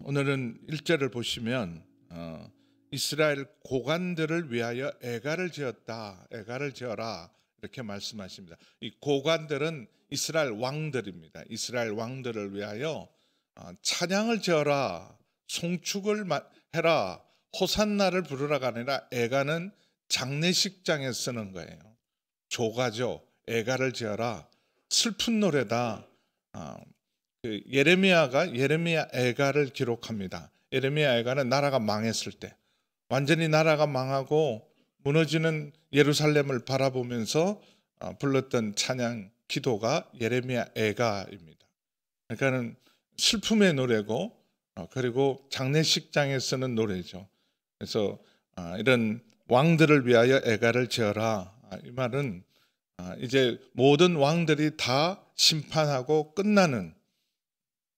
오늘은 1절을 보시면 이스라엘 고관들을 위하여 애가를 지었다. 애가를 지어라. 이렇게 말씀하십니다. 이 고관들은 이스라엘 왕들입니다. 이스라엘 왕들을 위하여 찬양을 지어라. 송축을 해라. 호산나를 부르라가 아니라 애가는 장례식장에 쓰는 거예요. 조가죠. 애가를 지어라. 슬픈 노래다. 예레미야 애가를 기록합니다. 예레미야 애가는 나라가 망했을 때, 완전히 나라가 망하고 무너지는 예루살렘을 바라보면서 불렀던 찬양 기도가 예레미야 애가입니다. 그러니까는 슬픔의 노래고 그리고 장례식장에 쓰는 노래죠. 그래서 이런 왕들을 위하여 애가를 지어라. 이 말은 이제 모든 왕들이 다 심판하고 끝나는,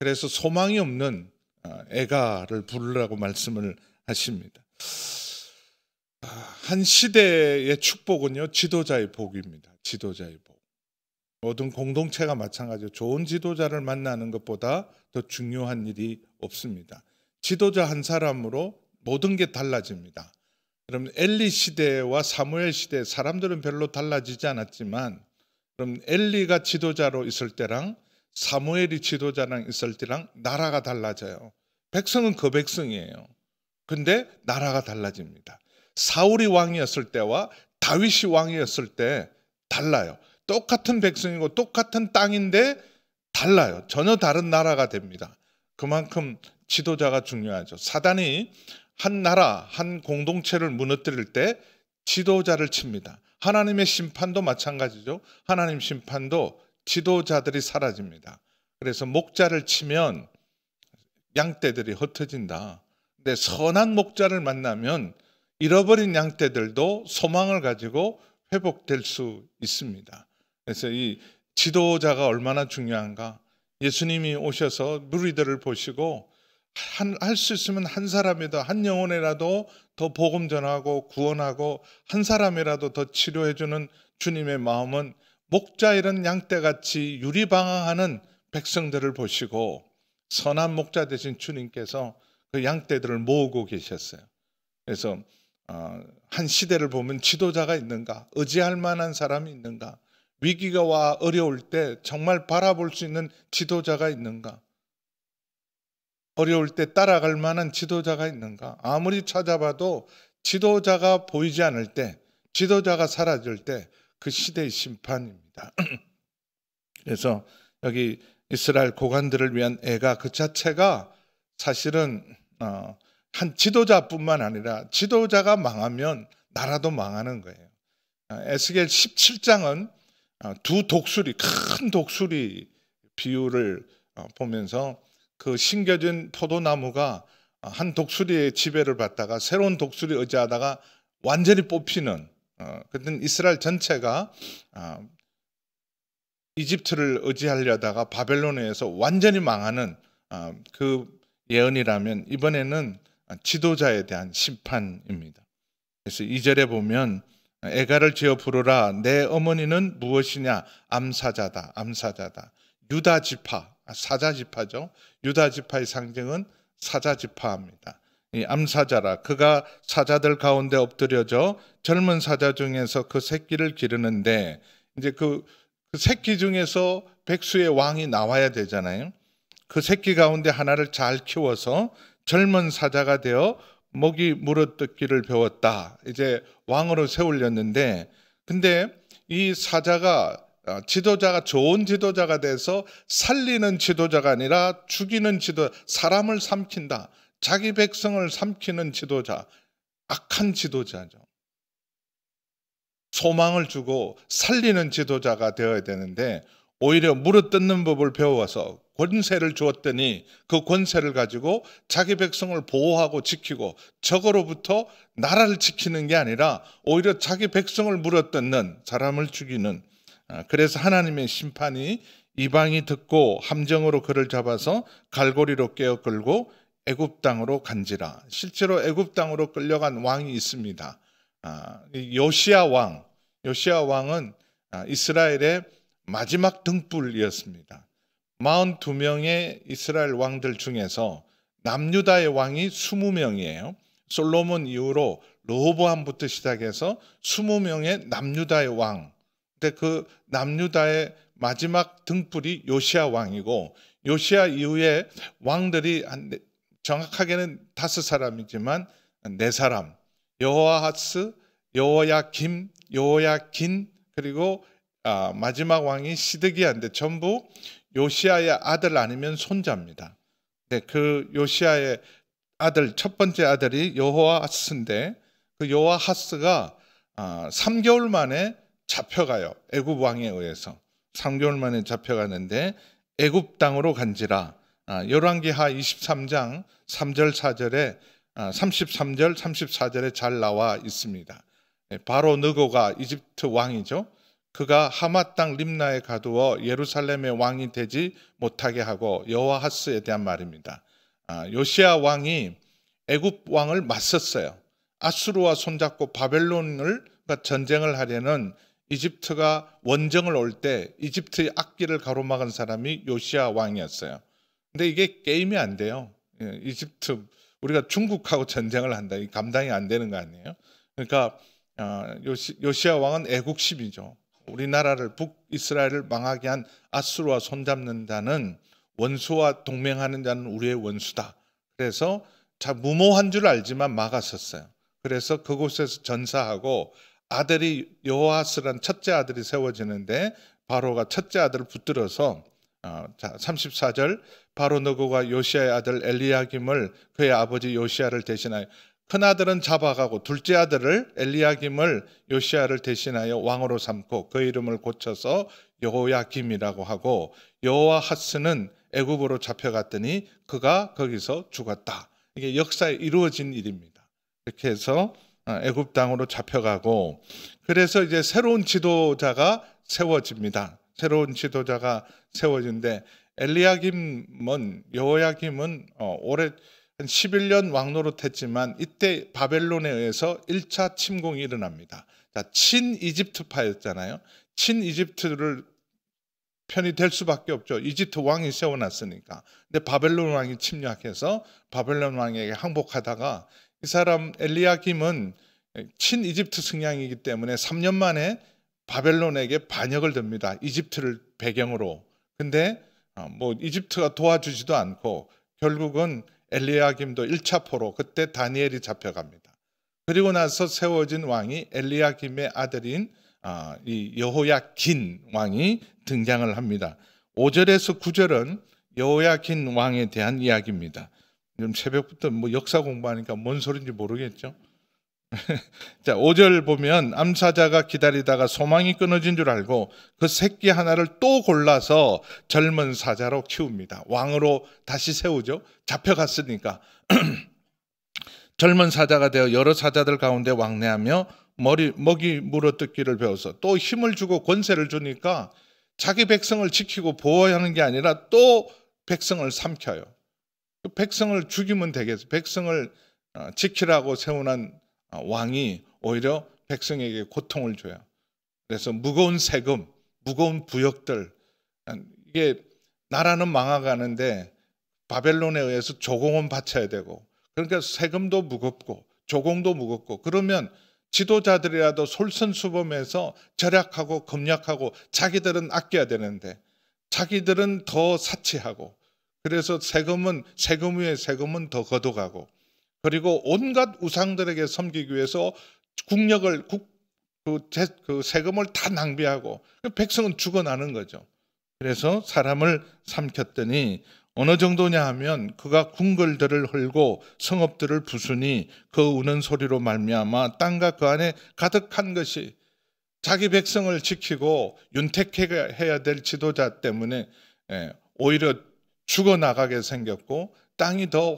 그래서 소망이 없는 애가를 부르라고 말씀을 하십니다. 한 시대의 축복은요, 지도자의 복입니다. 지도자의 복. 모든 공동체가 마찬가지로 좋은 지도자를 만나는 것보다 더 중요한 일이 없습니다. 지도자 한 사람으로 모든 게 달라집니다. 그럼 엘리 시대와 사무엘 시대 사람들은 별로 달라지지 않았지만, 그럼 엘리가 지도자로 있을 때랑 사무엘이 지도자랑 있을 때랑 나라가 달라져요. 백성은 그 백성이에요. 근데 나라가 달라집니다. 사울이 왕이었을 때와 다윗이 왕이었을 때 달라요. 똑같은 백성이고 똑같은 땅인데 달라요. 전혀 다른 나라가 됩니다. 그만큼 지도자가 중요하죠. 사단이 한 나라, 한 공동체를 무너뜨릴 때 지도자를 칩니다. 하나님의 심판도 마찬가지죠. 하나님 심판도 지도자들이 사라집니다. 그래서 목자를 치면 양떼들이 흩어진다. 근데 선한 목자를 만나면 잃어버린 양떼들도 소망을 가지고 회복될 수 있습니다. 그래서 이 지도자가 얼마나 중요한가. 예수님이 오셔서 무리들을 보시고 할 수 있으면 한 사람이라도, 한 영혼이라도 더 복음 전하고 구원하고 한 사람이라도 더 치료해주는 주님의 마음은 목자 이런 양떼같이 유리방황하는 백성들을 보시고 선한 목자 되신 주님께서 그 양떼들을 모으고 계셨어요. 그래서 한 시대를 보면 지도자가 있는가, 의지할 만한 사람이 있는가, 위기가 와 어려울 때 정말 바라볼 수 있는 지도자가 있는가, 어려울 때 따라갈 만한 지도자가 있는가. 아무리 찾아봐도 지도자가 보이지 않을 때, 지도자가 사라질 때 그 시대의 심판입니다. 그래서 여기 이스라엘 고관들을 위한 애가 그 자체가 사실은 한 지도자뿐만 아니라 지도자가 망하면 나라도 망하는 거예요. 에스겔 17장은 두 독수리, 큰 독수리 비유를 보면서 그 심겨진 포도나무가 한 독수리의 지배를 받다가 새로운 독수리 의지하다가 완전히 뽑히는, 그때 이스라엘 전체가 이집트를 의지하려다가 바벨론에 의해서 완전히 망하는 그 예언이라면 이번에는 지도자에 대한 심판입니다. 그래서 2절에 보면 애가를 지어 부르라. 내 어머니는 무엇이냐? 암사자다. 암사자다. 유다지파, 사자지파죠. 유다지파의 상징은 사자지파입니다. 이 암사자라. 그가 사자들 가운데 엎드려져 젊은 사자 중에서 그 새끼를 기르는데, 이제 그 새끼 중에서 백수의 왕이 나와야 되잖아요. 그 새끼 가운데 하나를 잘 키워서 젊은 사자가 되어 먹이 물어뜯기를 배웠다. 이제 왕으로 세우려는데, 근데 이 사자가 지도자가 좋은 지도자가 돼서 살리는 지도자가 아니라 죽이는 지도자, 사람을 삼킨다. 자기 백성을 삼키는 지도자, 악한 지도자죠. 소망을 주고 살리는 지도자가 되어야 되는데 오히려 물어뜯는 법을 배워서 권세를 주었더니 그 권세를 가지고 자기 백성을 보호하고 지키고 적으로부터 나라를 지키는 게 아니라 오히려 자기 백성을 물어뜯는, 사람을 죽이는, 그래서 하나님의 심판이 이방이 듣고 함정으로 그를 잡아서 갈고리로 깨어 끌고 애굽 땅으로 간지라. 실제로 애굽 땅으로 끌려간 왕이 있습니다. 요시야 왕은 이스라엘의 마지막 등불이었습니다. 42명의 이스라엘 왕들 중에서 남유다의 왕이 20명이에요. 솔로몬 이후로 르호보암부터 시작해서 20명의 남유다의 왕. 근데 그 남유다의 마지막 등불이 요시야 왕이고, 요시야 이후에 왕들이 정확하게는 5사람이지만 4사람, 여호아하스, 여호야김, 여호야긴, 그리고 마지막 왕이 시드기야인데 전부 요시야의 아들 아니면 손자입니다. 네, 그 요시야의 아들, 첫 번째 아들이 여호아하스인데, 그 여호아하스가 3개월 만에 잡혀가요. 애굽 왕에 의해서 3개월 만에 잡혀가는데 애굽 땅으로 간지라. 열왕기하 23장 3절 4절에 33절 34절에 잘 나와 있습니다. 바로 느고가 이집트 왕이죠. 그가 하마 땅 림나에 가두어 예루살렘의 왕이 되지 못하게 하고, 여호아하스에 대한 말입니다. 요시야 왕이 애굽 왕을 맞섰어요. 아수르와 손잡고 바벨론을 전쟁을 하려는 이집트가 원정을 올 때 이집트의 앞길을 가로막은 사람이 요시야 왕이었어요. 근데 이게 게임이 안 돼요. 이집트, 우리가 중국하고 전쟁을 한다, 이 감당이 안 되는 거 아니에요? 그러니까 요시야 왕은 애국심이죠. 우리나라를, 북이스라엘을 망하게 한 아수르와 손잡는 자는, 원수와 동맹하는 자는 우리의 원수다. 그래서 무모한 줄 알지만 막았었어요. 그래서 그곳에서 전사하고 아들이 여호아스라는 첫째 아들이 세워지는데, 바로가 첫째 아들을 붙들어서 34절, 바로 느고가 요시야의 아들 엘리야김을 그의 아버지 요시야를 대신하여, 큰 아들은 잡아가고 둘째 아들을 엘리야김을 요시야를 대신하여 왕으로 삼고 그 이름을 고쳐서 여호야김이라고 하고, 여호아하스는 애굽으로 잡혀갔더니 그가 거기서 죽었다. 이게 역사에 이루어진 일입니다. 이렇게 해서 애굽 땅으로 잡혀가고, 그래서 이제 새로운 지도자가 세워집니다. 새로운 지도자가 세워진데, 엘리야김은, 여호야김은 올해 한 11년 왕노릇했지만 이때 바벨론에 의해서 1차 침공이 일어납니다. 친이집트파였잖아요. 친이집트를 편이 될 수밖에 없죠. 이집트 왕이 세워놨으니까. 근데 바벨론 왕이 침략해서 바벨론 왕에게 항복하다가, 이 사람 엘리야김은 친이집트 성향이기 때문에 3년 만에 바벨론에게 반역을 듭니다. 이집트를 배경으로. 근데 이집트가 도와주지도 않고 결국은 엘리야김도 1차 포로, 그때 다니엘이 잡혀갑니다. 그리고 나서 세워진 왕이 엘리야김의 아들인 이 여호야긴 왕이 등장을 합니다. 5절에서 9절은 여호야긴 왕에 대한 이야기입니다. 지금 새벽부터 역사 공부하니까 뭔 소리인지 모르겠죠. 자, 5절 보면, 암사자가 기다리다가 소망이 끊어진 줄 알고 그 새끼 하나를 또 골라서 젊은 사자로 키웁니다. 왕으로 다시 세우죠. 잡혀갔으니까. 젊은 사자가 되어 여러 사자들 가운데 왕래하며 먹이 물어뜯기를 배워서, 또 힘을 주고 권세를 주니까 자기 백성을 지키고 보호하는 게 아니라 또 백성을 삼켜요. 그 백성을 죽이면 되겠어요. 백성을 지키라고 세우는 왕이 오히려 백성에게 고통을 줘요. 그래서 무거운 세금, 무거운 부역들, 이게 나라는 망해가는데 바벨론에 의해서 조공은 바쳐야 되고, 그러니까 세금도 무겁고 조공도 무겁고, 그러면 지도자들이라도 솔선수범해서 절약하고 검약하고, 자기들은 아껴야 되는데 자기들은 더 사치하고, 그래서 세금 위에 세금은 더 걷어가고, 그리고 온갖 우상들에게 섬기기 위해서 그 세금을 다 낭비하고, 백성은 죽어나는 거죠. 그래서 사람을 삼켰더니 어느 정도냐 하면, 그가 궁궐들을 헐고 성읍들을 부수니 그 우는 소리로 말미암아 땅과 그 안에 가득한 것이, 자기 백성을 지키고 윤택해야 될 지도자 때문에 오히려 죽어나가게 생겼고, 땅이 더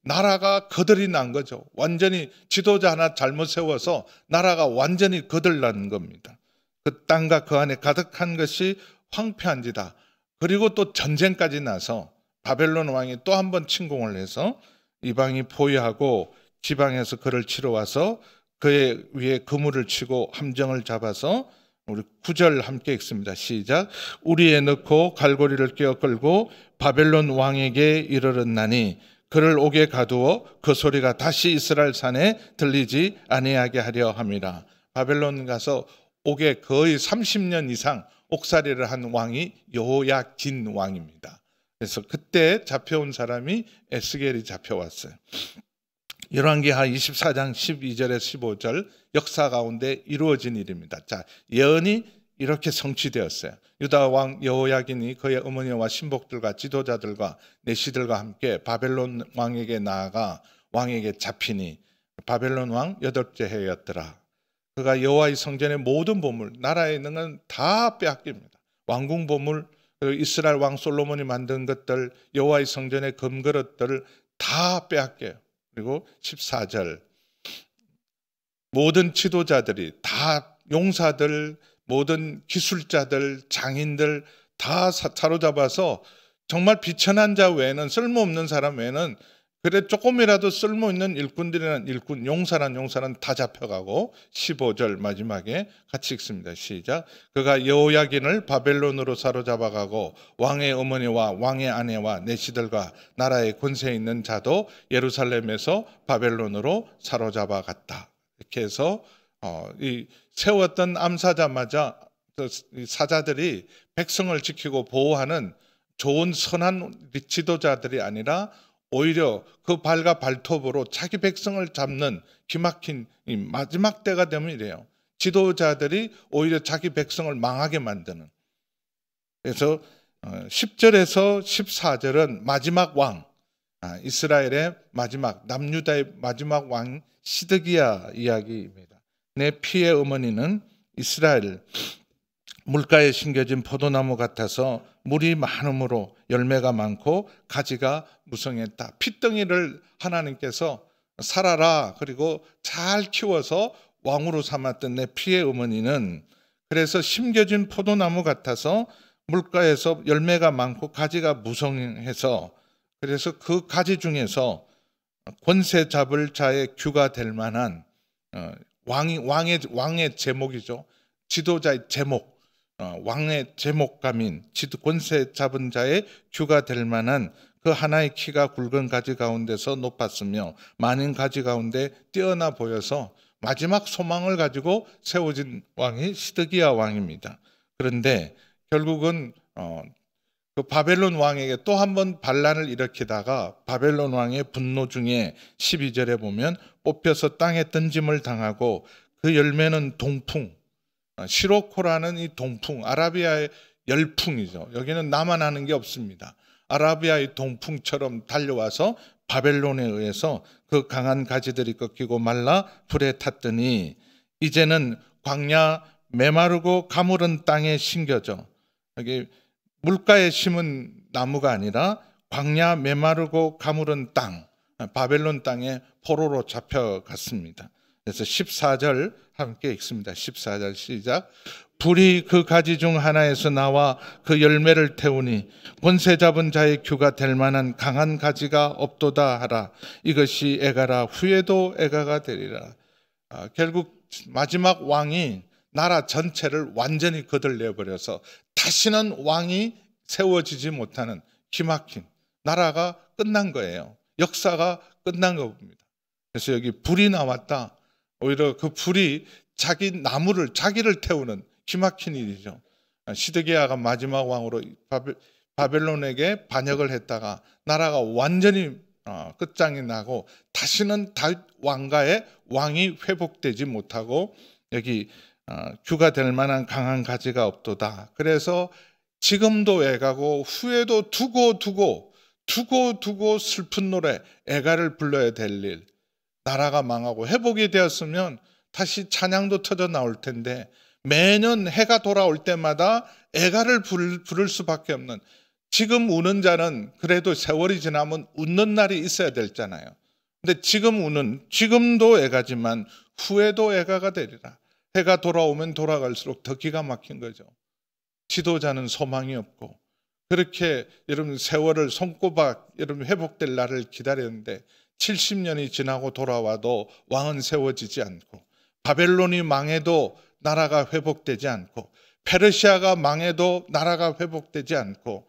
나라가 거덜이 난 거죠. 완전히 지도자 하나 잘못 세워서 나라가 완전히 거덜난 겁니다. 그 땅과 그 안에 가득한 것이 황폐한지다. 그리고 또 전쟁까지 나서 바벨론 왕이 또 한 번 침공을 해서 이방이 포위하고 지방에서 그를 치러 와서 그의 위에 그물을 치고 함정을 잡아서, 우리 9절 함께 읽습니다. 시작. 우리에 넣고 갈고리를 끼어 끌고 바벨론 왕에게 이르렀나니 그를 옥에 가두어 그 소리가 다시 이스라엘 산에 들리지 아니하게 하려 함이라. 바벨론 가서 옥에 거의 30년 이상 옥살이를 한 왕이 여호야긴 왕입니다. 그래서 그때 잡혀온 사람이 에스겔이 잡혀왔어요. 열왕기하 24장 12절에 15절 역사 가운데 이루어진 일입니다. 자, 예언이 이렇게 성취되었어요. 유다 왕 여호야긴이 그의 어머니와 신복들과 지도자들과 내시들과 함께 바벨론 왕에게 나아가 왕에게 잡히니 바벨론 왕 8째 해였더라. 그가 여호와의 성전의 모든 보물, 나라에 있는 건 다 빼앗깁니다. 왕궁 보물, 이스라엘 왕 솔로몬이 만든 것들, 여호와의 성전의 금그릇들을 다 빼앗겨요. 그리고 14절 모든 지도자들이 다 용사들, 모든 기술자들, 장인들 다 사로잡아서 정말 비천한 자 외에는, 쓸모없는 사람 외에는, 그래 조금이라도 쓸모있는 일꾼들이란 일꾼, 용사란 용사는 다 잡혀가고 15절 마지막에 같이 읽습니다. 시작. 그가 여호야긴을 바벨론으로 사로잡아가고 왕의 어머니와 왕의 아내와 내시들과 나라의 권세 있는 자도 예루살렘에서 바벨론으로 사로잡아갔다. 이렇게 해서 이 세웠던 암사자마자 사자들이 백성을 지키고 보호하는 좋은 선한 지도자들이 아니라 오히려 그 발과 발톱으로 자기 백성을 잡는 기막힌 이 마지막 때가 되면 이래요. 지도자들이 오히려 자기 백성을 망하게 만드는. 그래서 10절에서 14절은 마지막 왕, 이스라엘의 마지막, 남유다의 마지막 왕 시드기야 이야기입니다. 내 피의 어머니는 이스라엘 물가에 심겨진 포도나무 같아서 물이 많음으로 열매가 많고 가지가 무성했다. 핏덩이를 하나님께서 살아라, 그리고 잘 키워서 왕으로 삼았던 내 피의 어머니는 그래서 심겨진 포도나무 같아서 물가에서 열매가 많고 가지가 무성해서, 그래서 그 가지 중에서 권세 잡을 자의 규가 될 만한 왕의 제목이죠. 지도자의 제목, 왕의 제목감인 권세 잡은 자의 규가 될 만한 그 하나의 키가 굵은 가지 가운데서 높았으며 많은 가지 가운데 뛰어나 보여서 마지막 소망을 가지고 세워진 왕이 시드기야 왕입니다. 그런데 결국은 그 바벨론 왕에게 또 한 번 반란을 일으키다가 바벨론 왕의 분노 중에 12절에 보면 뽑혀서 땅에 던짐을 당하고 그 열매는 동풍, 시로코라는 이 동풍, 아라비아의 열풍이죠. 여기는 나만 하는 게 없습니다. 아라비아의 동풍처럼 달려와서 바벨론에 의해서 그 강한 가지들이 꺾이고 말라 불에 탔더니 이제는 광야 메마르고 가물은 땅에 심겨져. 여기 물가에 심은 나무가 아니라 광야 메마르고 가물은 땅, 바벨론 땅에 포로로 잡혀갔습니다. 그래서 14절 함께 읽습니다. 14절 시작. 불이 그 가지 중 하나에서 나와 그 열매를 태우니 권세 잡은 자의 규가 될 만한 강한 가지가 없도다 하라. 이것이 애가라. 후에도 애가가 되리라. 결국 마지막 왕이 나라 전체를 완전히 거들려버려서 다시는 왕이 세워지지 못하는 기막힌 나라가 끝난 거예요. 역사가 끝난 겁니다. 그래서 여기 불이 나왔다. 오히려 그 불이 자기 나무를, 자기를 태우는 기막힌 일이죠. 시드기야가 마지막 왕으로 바벨론에게 반역을 했다가 나라가 완전히 끝장이 나고 다시는 다윗 왕가의 왕이 회복되지 못하고 여기 규가 될 만한 강한 가지가 없도다. 그래서 지금도 애가고 후에도 두고 슬픈 노래, 애가를 불러야 될 일. 나라가 망하고 회복이 되었으면 다시 찬양도 터져 나올 텐데 매년 해가 돌아올 때마다 애가를 부를 수밖에 없는, 지금 우는 자는 그래도 세월이 지나면 웃는 날이 있어야 되잖아요. 근데 지금도 애가지만 후에도 애가가 되리라. 해가 돌아오면 돌아갈수록 더 기가 막힌 거죠. 지도자는 소망이 없고, 그렇게 여러분 세월을 손꼽아 여러분 회복될 날을 기다렸는데 70년이 지나고 돌아와도 왕은 세워지지 않고, 바벨론이 망해도 나라가 회복되지 않고, 페르시아가 망해도 나라가 회복되지 않고,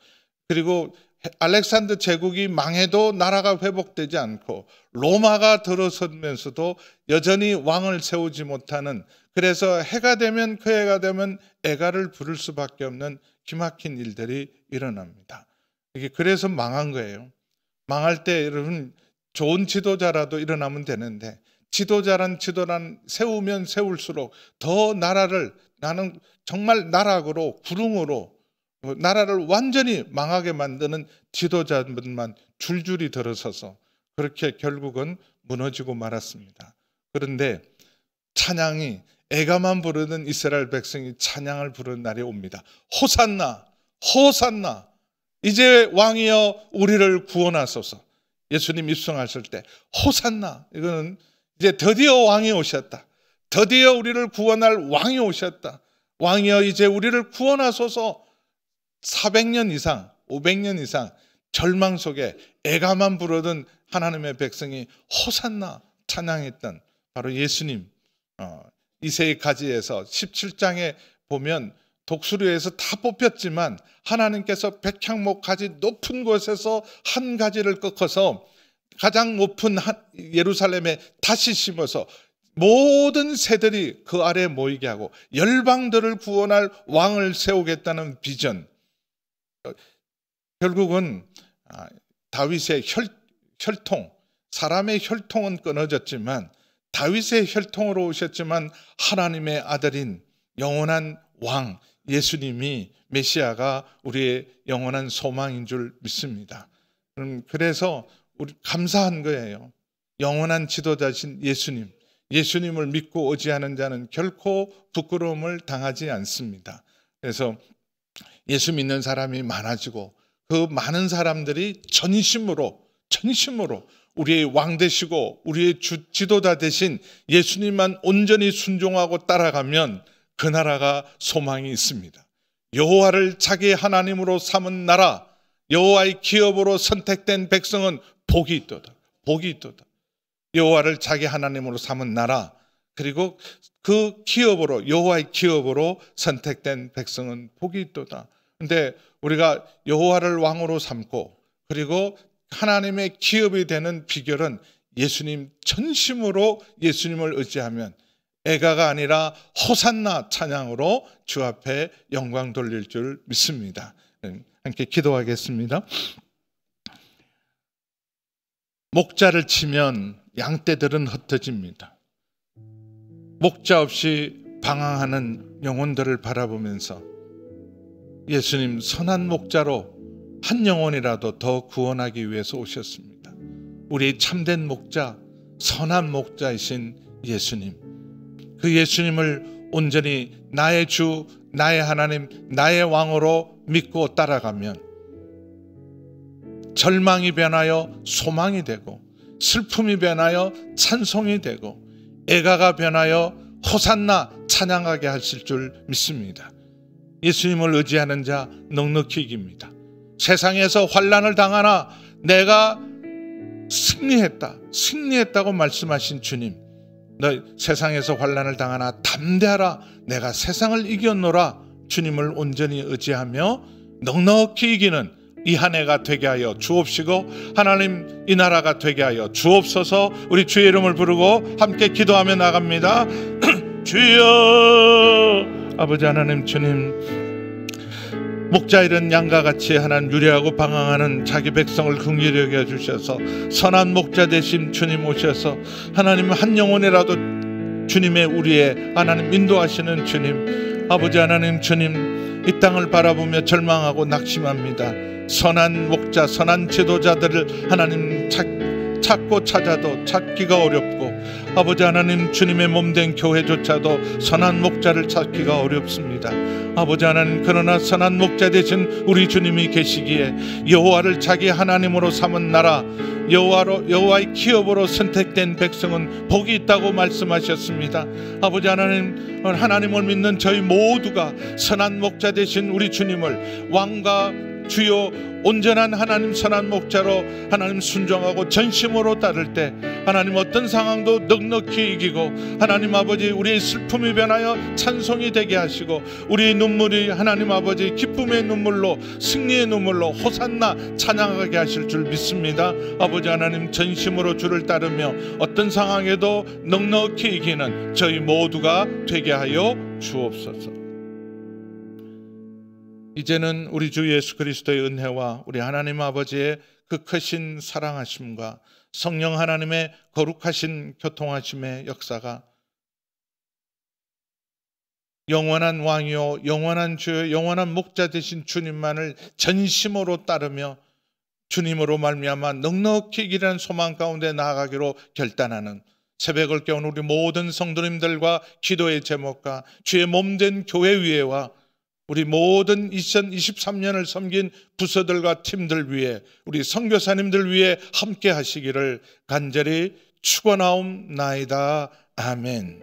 그리고 알렉산더 제국이 망해도 나라가 회복되지 않고 로마가 들어서면서도 여전히 왕을 세우지 못하는, 그래서 해가 되면 그 해가 되면 애가를 부를 수밖에 없는 기막힌 일들이 일어납니다. 이게 그래서 망한 거예요. 망할 때 여러분 좋은 지도자라도 일어나면 되는데, 지도자란 세우면 세울수록 더 나라를, 나는 정말 나락으로 구릉으로 나라를 완전히 망하게 만드는 지도자들만 줄줄이 들어서서 그렇게 결국은 무너지고 말았습니다. 그런데 찬양이, 애가만 부르는 이스라엘 백성이 찬양을 부르는 날이 옵니다. 호산나, 호산나, 이제 왕이여 우리를 구원하소서. 예수님 입성하실 때 호산나, 이거는 이제 드디어 왕이 오셨다. 드디어 우리를 구원할 왕이 오셨다. 왕이여 이제 우리를 구원하소서. 400년 이상, 500년 이상 절망 속에 애가만 부르던 하나님의 백성이 호산나 찬양했던 바로 예수님. 이새의 가지에서 17장에 보면 독수리에서 다 뽑혔지만 하나님께서 백향목 가지 높은 곳에서 한 가지를 꺾어서 가장 높은 예루살렘에 다시 심어서 모든 새들이 그 아래에 모이게 하고 열방들을 구원할 왕을 세우겠다는 비전. 결국은 다윗의 혈통, 사람의 혈통은 끊어졌지만 다윗의 혈통으로 오셨지만 하나님의 아들인 영원한 왕 예수님이, 메시아가 우리의 영원한 소망인 줄 믿습니다. 그래서 우리 감사한 거예요. 영원한 지도자신 예수님, 예수님을 믿고 의지하는 자는 결코 부끄러움을 당하지 않습니다. 그래서 예수 믿는 사람이 많아지고 그 많은 사람들이 전심으로 우리의 왕 되시고 우리의 지도자 되신 예수님만 온전히 순종하고 따라가면 그 나라가 소망이 있습니다. 여호와를 자기 하나님으로 삼은 나라, 여호와의 기업으로 선택된 백성은 복이 있도다. 복이 있도다. 여호와를 자기 하나님으로 삼은 나라, 그리고 그 기업으로, 여호와의 기업으로 선택된 백성은 복이 있도다. 근데 우리가 여호와를 왕으로 삼고 그리고 하나님의 기업이 되는 비결은 예수님 전심으로 예수님을 의지하면 애가가 아니라 호산나 찬양으로 주 앞에 영광 돌릴 줄 믿습니다. 함께 기도하겠습니다. 목자를 치면 양떼들은 흩어집니다. 목자 없이 방황하는 영혼들을 바라보면서 예수님 선한 목자로 한 영혼이라도 더 구원하기 위해서 오셨습니다. 우리 참된 목자, 선한 목자이신 예수님, 그 예수님을 온전히 나의 주, 나의 하나님, 나의 왕으로 믿고 따라가면 절망이 변하여 소망이 되고, 슬픔이 변하여 찬송이 되고, 애가가 변하여 호산나 찬양하게 하실 줄 믿습니다. 예수님을 의지하는 자 넉넉히 이깁니다. 세상에서 환난을 당하나 내가 승리했다고 말씀하신 주님, 너 세상에서 환난을 당하나 담대하라, 내가 세상을 이겼노라. 주님을 온전히 의지하며 넉넉히 이기는 이 한 해가 되게 하여 주옵시고, 하나님 이 나라가 되게 하여 주옵소서. 우리 주의 이름을 부르고 함께 기도하며 나갑니다. 주여, 아버지 하나님, 주님, 목자 잃은 양과 같이 하나님 유리하고 방황하는 자기 백성을 긍휼히 여겨 주셔서 선한 목자 되신 주님 오셔서 하나님 한 영혼이라도 주님의 우리의 하나님 인도하시는 주님, 아버지 하나님, 주님, 이 땅을 바라보며 절망하고 낙심합니다. 선한 목자, 선한 지도자들을 하나님 찾고 찾아도 찾기가 어렵고, 아버지 하나님, 주님의 몸된 교회조차도 선한 목자를 찾기가 어렵습니다. 아버지 하나님, 그러나 선한 목자 되신 우리 주님이 계시기에 여호와를 자기 하나님으로 삼은 나라, 여호와의 기업으로 선택된 백성은 복이 있다고 말씀하셨습니다. 아버지 하나님, 하나님을 믿는 저희 모두가 선한 목자 되신 우리 주님을 왕과 주요 온전한 하나님 선한 목자로 하나님 순종하고 전심으로 따를 때 하나님 어떤 상황도 넉넉히 이기고 하나님 아버지 우리의 슬픔이 변하여 찬송이 되게 하시고 우리의 눈물이 하나님 아버지 기쁨의 눈물로 승리의 눈물로 호산나 찬양하게 하실 줄 믿습니다. 아버지 하나님 전심으로 주를 따르며 어떤 상황에도 넉넉히 이기는 저희 모두가 되게 하여 주옵소서. 이제는 우리 주 예수 그리스도의 은혜와 우리 하나님 아버지의 그 크신 사랑하심과 성령 하나님의 거룩하신 교통하심의 역사가 영원한 왕이요 영원한 주요 영원한 목자 되신 주님만을 전심으로 따르며 주님으로 말미암아 넉넉히 이기는 소망 가운데 나아가기로 결단하는 새벽을 깨운 우리 모든 성도님들과 기도의 제목과 주의 몸된 교회 위에와 우리 모든 2023년을 섬긴 부서들과 팀들 위해 우리 선교사님들 위해 함께 하시기를 간절히 축원하옵나이다. 아멘.